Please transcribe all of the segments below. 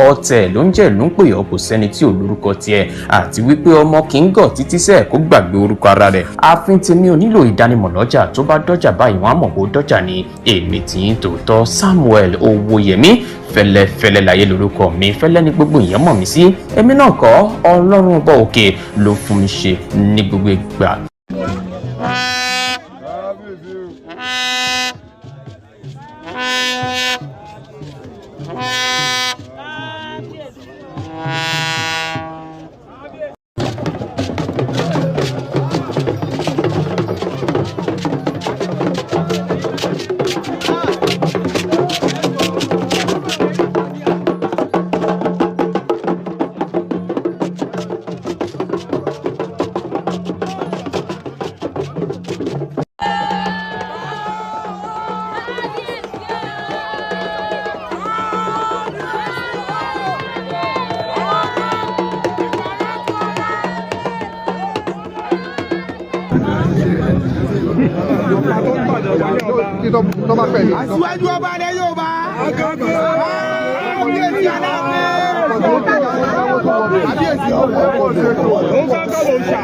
ọ̀tẹ̀ ló ń jẹ́ ló ń pè ọ́ kò sẹ́ni tí ò lórúkọ tiẹ̀ àti wípé ọmọ kì í gọ̀ títí sẹ́ẹ̀ kó gbàgbé orúkọ ara rẹ̀. ààfin tèmi ò nílò ìdánimọ̀ lọ́jà tó bá dọ́jà báyìí wọ́n á mọ̀ pé ó dọ́jà ni. èmi tí ń tòótọ́ Samuel Owóyẹmí fẹ́lẹ́fẹ́lẹ́ láyé lórúkọ mi, fẹ́lẹ́ ní gbogbo èèyàn mọ̀ mí sí. èmi náà kọ́, Ọlọ́run ọba òkè ló fún mi ṣe ní gbogbo ìgbà. Aṣíwájú ọba ilẹ̀ Yorùbá. Kábíyèsí kábíyèsí ọ̀pọ̀ ẹ̀kọ́ ṣe tó ó ń bá kọ́ ló ń ṣà.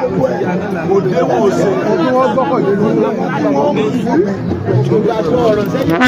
Mo dé wò ó ṣe. Mo tún wọ́n gbọ́kọ̀ lé lórí ọ̀rọ̀ sẹ́yìn.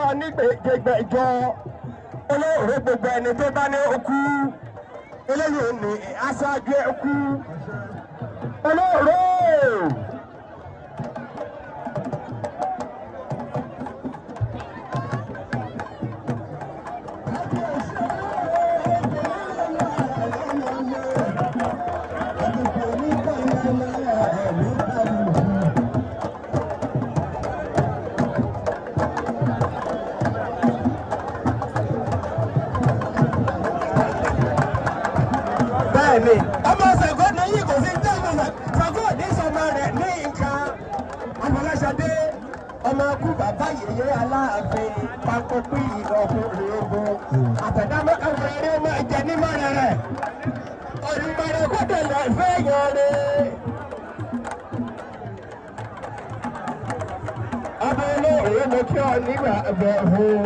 onígbègbèjọ olóòrè gbogbo ẹni tó bá ní okú eléyìí ní aṣáájú ẹkú olóòrè. ọmọ Ṣàngó ní yìí kò sí tẹ́lẹ̀ Ṣàngó ní sọmọ rẹ̀ ní nǹkan Afọláṣadé ọmọ kú bàbá yèyé Aláàfin pákó pí ọkùnrin ogun àtẹ̀dámọ́ ọmọ eré ọmọ ìjẹ ní mọ́rẹ̀ rẹ̀ olùmọ̀rẹ̀ kọ́tẹ̀ lọ fẹ́ yọrí. ọmọ olóòrè mo kí ọ nígbà ẹ̀bẹ̀ fún.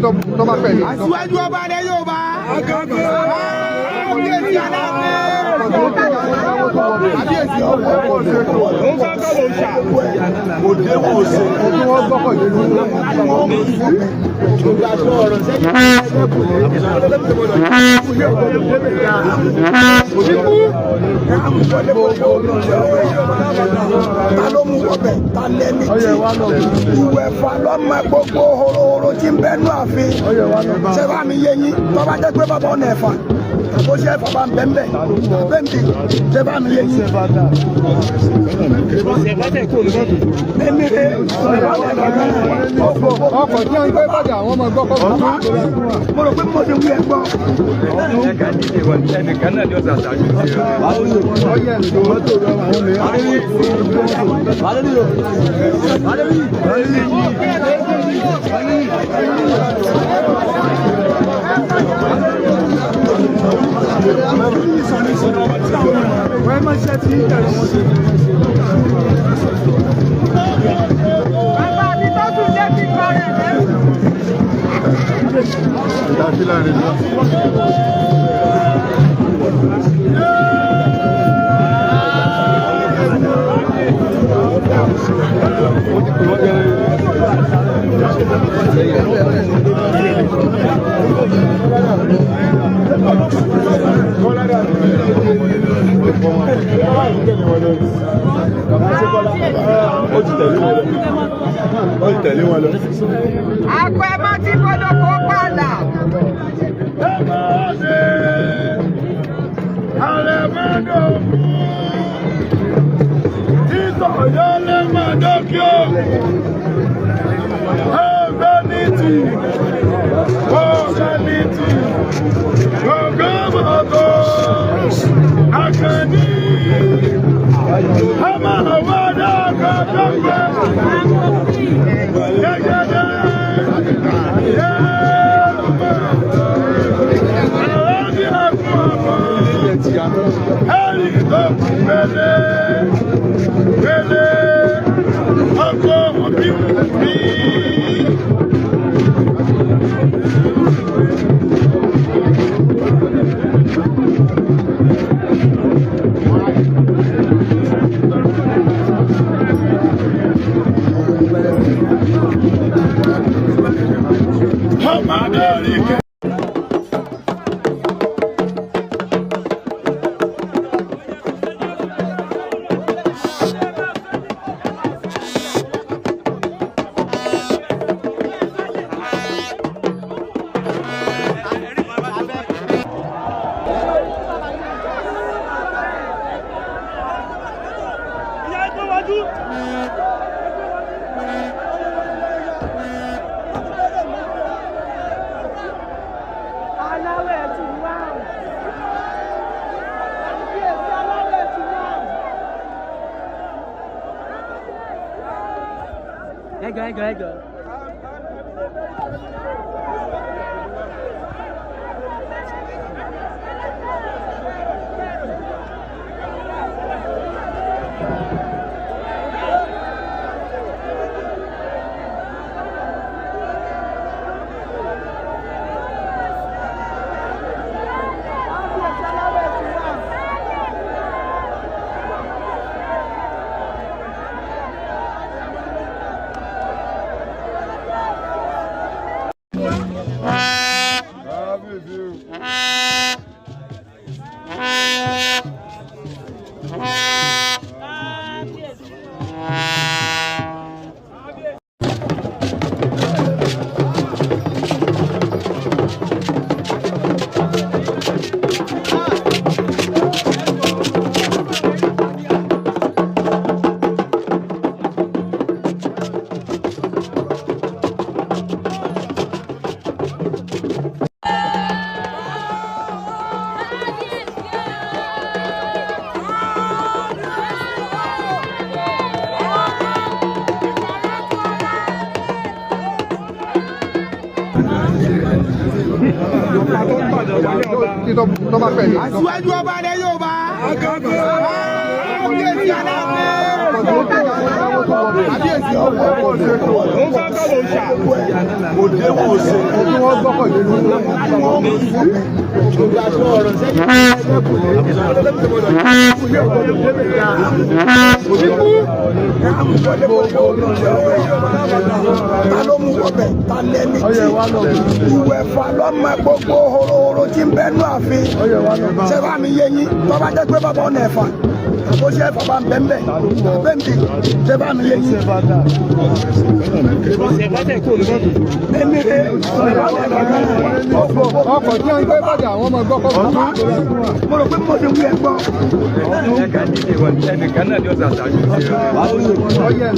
Aṣíwájú ọba ilẹ̀ Yorùbá. Kábíyèsí Kábíyèsí ọ̀pọ̀ ẹ̀kọ́ ṣe tó. Ó ń sáká ló ń ṣà. Òde wo ṣe. Ojú wọn gbọ́kọ̀ lé lórí. Ìgbà tó ọ̀rọ̀ sẹ́yìn ta ló mú ọbẹ̀ ta lẹ́ni tí ìwẹ̀fà lọ́mọ gbogbo horohoro tí ń bẹ́nu ààfin ṣé bá mi yé yín tó bá jẹ́ pé bàbá ọ̀nà ẹ̀fà bó ṣe ẹ̀fà bá ń bẹ́ńbẹ́ bẹ́ńbì ṣé bá mi yé yín. Èmi rè ọkọ̀ tí wọ́n ń gbé bàjẹ́ àwọn ọmọ gbọ́kọ̀ tó mo rò pé mo ti wí ẹ gbọ́. Ẹnìkan náà ni ó ṣàṣàjù sí i. Ọyẹ ìlú mọ́tò rẹ̀ àwọn olè. Wọ́n máa ṣe ti ìtẹ̀rù wọn sí. Bàbá mi tó tún jẹ́ kí kọ́ rẹ̀ lẹ́rù. Ìdásílẹ̀ rẹ̀ lọ. Àpò ẹ̀ máa ti gbọ́dọ̀ kó pààlà. Go. Aṣíwájú ọba ilẹ̀ Yorùbá. Kábíyèsí Aláàfin. Kábíyèsí ọba. Òun bá bá lò ń ṣà. Òde wò ṣe. Ẹni wọ́n gbọ́kọ̀ lé lórí. Ta ló mú wọbẹ̀? Ta lẹ́ni tí ìwẹ̀fà lọ́mọ gbogbo horohoro tí ń bẹ́nu àfin. Ṣé bá mi yé yín? Tó bá jẹ́ pé bàbá ọ̀nà ẹ̀fà. Àbó ṣe ẹ̀fà bá ń bẹ́ ń bẹ̀. Bẹ́ẹ̀ni, ṣé bá mi yé yín? Èmi rè ọkọ̀ tí wọ́n ń gbé bàjẹ́ àwọn ọmọ gbọ́kọ̀ fún wa. Mo rò pé mo ti wí ẹ gbọ́. Ẹnìkan náà ni ó ṣàṣàjù sí rẹ̀.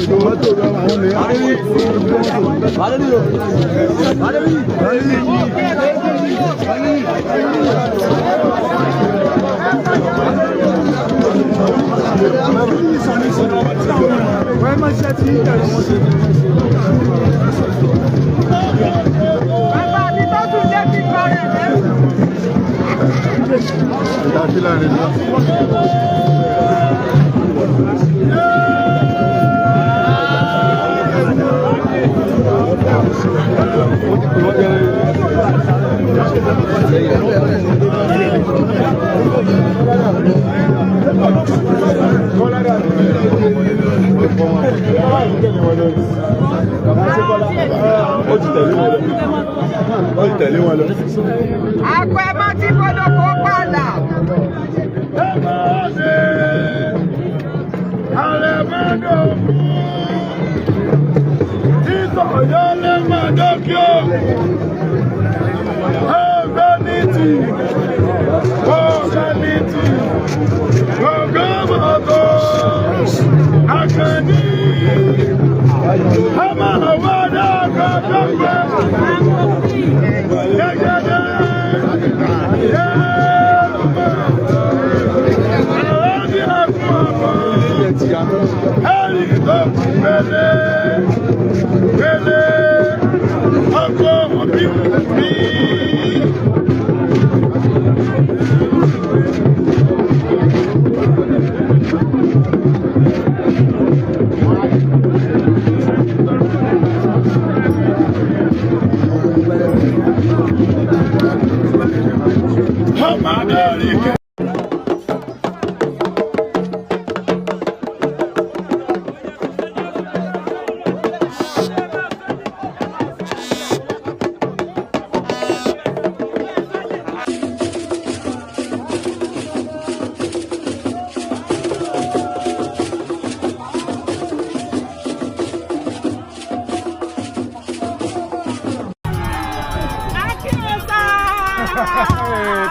Àgbẹ̀ má ti gbọ́dọ̀ kó padà. Vanity, oh vanity.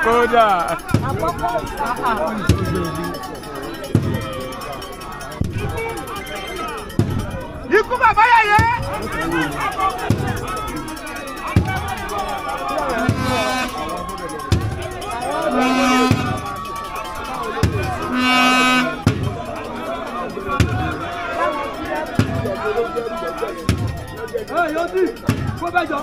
Kódà. Ikú bàbá yẹyẹ. Ẹ yọtí, kó bẹ jọ.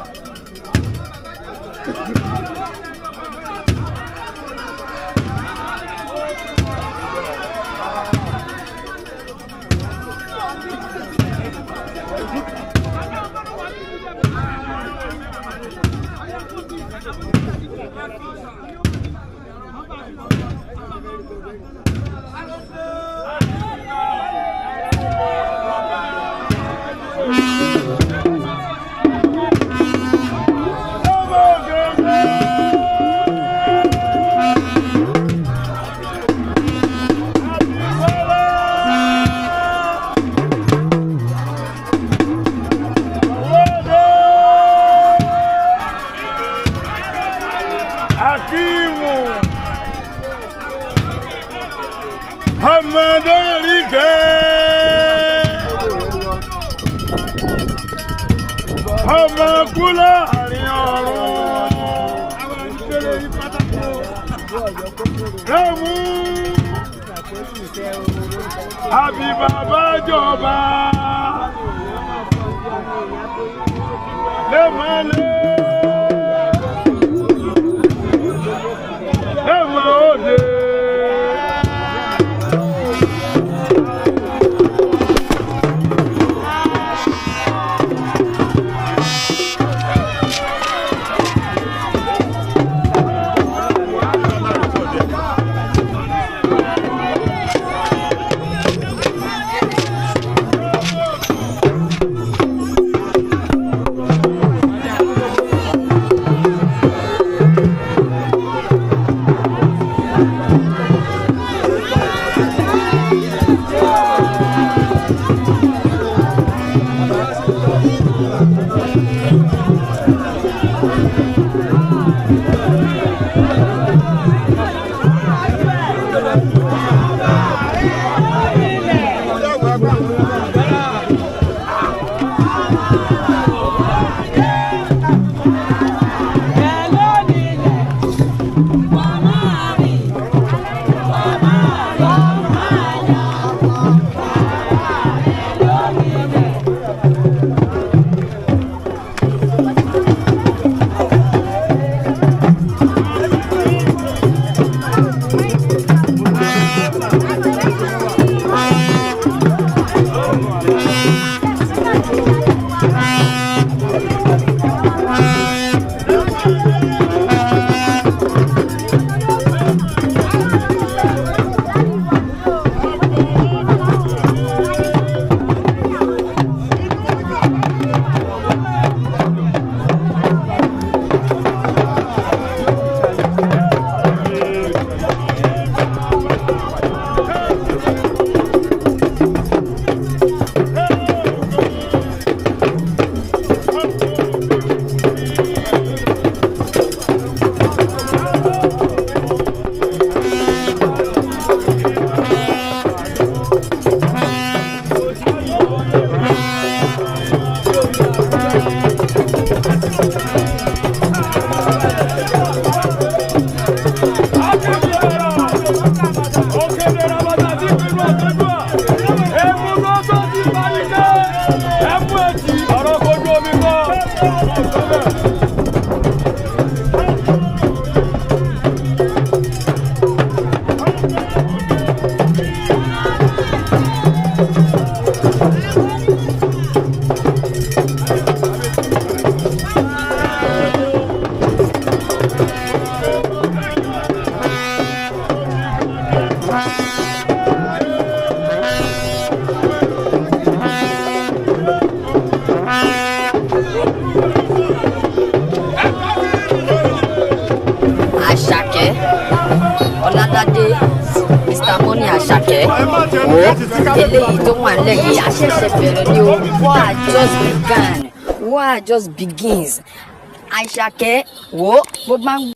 Ọmọ kúlọ̀ àrin ọ̀run. Rẹ́mú àbí bàbá jọba. Lẹ́mọ̀lẹ́ lẹ́mọ̀ òde. Àṣàkẹ́ Ọládádé Mr. Money Àṣàkẹ́ wo eléyìí tó wà nílẹ̀ yìí àṣẹ̀ṣẹ̀ bẹ̀rẹ̀ ni o war just begins Àṣàkẹ́ wo bó máa ń.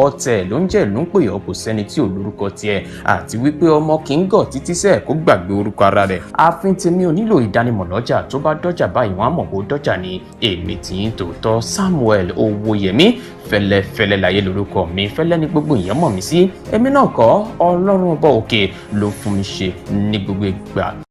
ọ̀tẹ̀ ló ń jẹ́ ìlú ń pè ọ́ kò sẹ́ni tí ò lórúkọ tiẹ̀ àti wípé ọmọ kì í gọ̀ títí sẹ́ẹ̀ kó gbàgbé orúkọ ara rẹ̀. ààfin tèmi ò nílò ìdánimọ̀ lọ́jà tó bá dọ́jà báyìí wọ́n á mọ̀ bó dọ́jà ni èmi tí ń tòótọ́ Samuel Owóyẹmí fẹ́lẹ́fẹ́lẹ́ láyé lórúkọ mi fẹ́lẹ́ ní gbogbo èèyàn mọ̀ mí sí èmi náà kọ́ Ọlọ́run ọba òkè ló fún mi ṣe ní gbogbo ìgbà.